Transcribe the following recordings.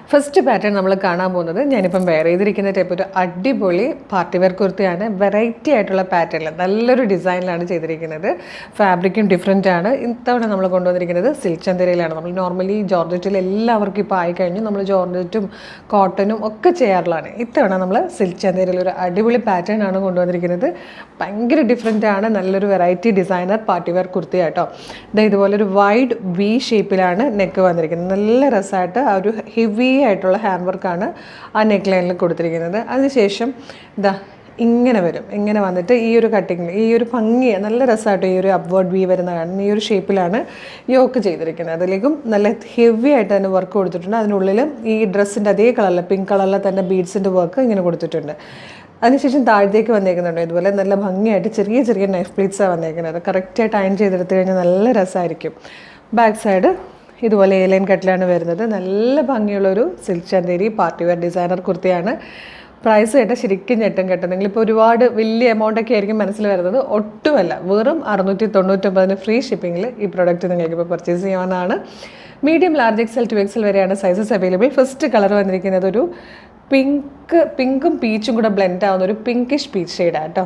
First pattern നമ്മൾ കാണാൻ പോകുന്നത് ഞാനിപ്പം വെയർ ചെയ്തിരിക്കുന്ന ടൈപ്പ് ഒരു അടിപൊളി പാർട്ടി വെയർ കുർത്തിയാണ്. വെറൈറ്റി ആയിട്ടുള്ള പാറ്റേണിൽ നല്ലൊരു ഡിസൈനിലാണ് ചെയ്തിരിക്കുന്നത്. ഫാബ്രിക്കും ഡിഫറെൻ്റ് ആണ്. ഇത്തവണ നമ്മൾ കൊണ്ടുവന്നിരിക്കുന്നത് സിൽക്ക് ചന്തേരിയിലാണ്. നമ്മൾ നോർമലി ജോർജറ്റിൽ എല്ലാവർക്കും ഇപ്പോൾ ആയിക്കഴിഞ്ഞു നമ്മൾ ജോർജറ്റും കോട്ടനും ഒക്കെ ചെയ്യാറുള്ളതാണ്. ഇത്തവണ നമ്മൾ സിൽക്ക് ചന്തേരിയിൽ ഒരു അടിപൊളി പാറ്റേൺ ആണ് കൊണ്ടുവന്നിരിക്കുന്നത്. ഭയങ്കര ഡിഫറെൻ്റ് ആണ്. നല്ലൊരു variety designer party wear kurti കേട്ടോ. ഇതുപോലൊരു വൈഡ് വി ഷേപ്പിലാണ് നെക്ക് വന്നിരിക്കുന്നത്. നല്ല രസമായിട്ട് ആ ഒരു ഹെവി ആയിട്ടുള്ള ഹാൻഡ് വർക്കാണ് ആ നെക്ക് ലൈനിൽ കൊടുത്തിരിക്കുന്നത്. അതിനുശേഷം ഇങ്ങനെ വരും. ഇങ്ങനെ വന്നിട്ട് ഈ ഒരു കട്ടിങ്ങിൽ ഈ ഒരു ഭംഗി നല്ല രസമായിട്ട് ഈ ഒരു അപ്വേർഡ് വി വരുന്ന കാണുന്നത്. ഈ ഒരു ഷേപ്പിലാണ് യോക്ക് ചെയ്തിരിക്കുന്നത്. അതിലേക്കും നല്ല ഹെവി ആയിട്ട് തന്നെ വർക്ക് കൊടുത്തിട്ടുണ്ട്. അതിനുള്ളിൽ ഈ ഡ്രസ്സിൻ്റെ അതേ കളറിൽ പിങ്ക് കളറിൽ തന്നെ ബീഡ്സിൻ്റെ വർക്ക് ഇങ്ങനെ കൊടുത്തിട്ടുണ്ട്. അതിനുശേഷം താഴത്തേക്ക് വന്നേക്കുന്നുണ്ട്. ഇതുപോലെ നല്ല ഭംഗിയായിട്ട് ചെറിയ ചെറിയ നൈഫ് പ്ലീറ്റ്സാണ് വന്നേക്കുന്നത്. കറക്റ്റായിട്ട് അയൺ ചെയ്തെടുത്ത് കഴിഞ്ഞാൽ നല്ല രസമായിരിക്കും. ബാക്ക് സൈഡ് ഇതുപോലെ എലൈൻ കട്ടിലാണ് വരുന്നത്. നല്ല ഭംഗിയുള്ളൊരു silk Chanderi party wear designer കുർത്തിയാണ്. പ്രൈസ് കേട്ടാൽ ശരിക്കും ഞെട്ടും കേട്ടോ. നിങ്ങളിപ്പോൾ ഒരുപാട് വലിയ എമൗണ്ടൊക്കെ ആയിരിക്കും മനസ്സിൽ വരുന്നത്. ഒട്ടുമല്ല, വെറും 699 ഫ്രീ ഷിപ്പിങ്ങിൽ ഈ പ്രോഡക്റ്റ് നിങ്ങൾക്ക് ഇപ്പോൾ പർച്ചേസ് ചെയ്യാവുന്നതാണ്. Medium large XL to XL വരെയാണ് സൈസസ് അവൈലബിൾ. ഫസ്റ്റ് കളർ വന്നിരിക്കുന്നത് ഒരു പിങ്കും പീച്ചും കൂടെ ബ്ലെൻഡ് ആവുന്ന ഒരു പിങ്കിഷ് പീച്ച് ഷെയ്ഡാണ് കേട്ടോ.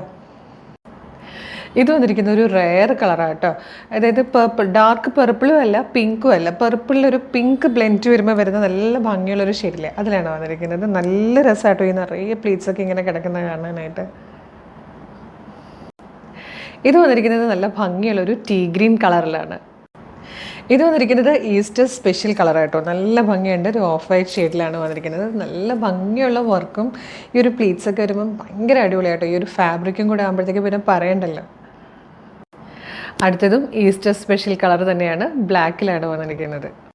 ഇത് വന്നിരിക്കുന്ന ഒരു റെയർ കളറാണ് കേട്ടോ. അതായത് പേർപ്പിൾ, ഡാർക്ക് പെർപ്പിളും അല്ല പിങ്കും അല്ല, പെർപ്പിളിലൊരു പിങ്ക് ബ്ലെൻഡ് വരുമ്പോൾ വരുന്ന നല്ല ഭംഗിയുള്ളൊരു ഷെയ്ഡില്ലേ, അതിലാണ് വന്നിരിക്കുന്നത്. നല്ല രസമായിട്ടോ ഈ നിറയെ പ്ലീറ്റ്സൊക്കെ ഇങ്ങനെ കിടക്കുന്നത് കാണാനായിട്ട്. ഇത് വന്നിരിക്കുന്നത് നല്ല ഭംഗിയുള്ളൊരു ടീ ഗ്രീൻ കളറിലാണ്. ഇത് വന്നിരിക്കുന്നത് ഈസ്റ്റർ സ്പെഷ്യൽ കളറായിട്ടോ. നല്ല ഭംഗിയുണ്ട്. ഒരു ഓഫ് വൈറ്റ് ഷെയ്ഡിലാണ് വന്നിരിക്കുന്നത്. നല്ല ഭംഗിയുള്ള വർക്കും ഈ ഒരു പ്ലീറ്റ്സൊക്കെ വരുമ്പം ഭയങ്കര അടിപൊളിയായിട്ടോ. ഈ ഒരു ഫാബ്രിക്കും കൂടെ ആകുമ്പോഴത്തേക്ക് പിന്നെ പറയണ്ടല്ലോ. അടുത്തതും ഈസ്റ്റർ സ്പെഷ്യൽ കളർ തന്നെയാണ്. ബ്ലാക്കിലാണ് വന്നിരിക്കുന്നത്.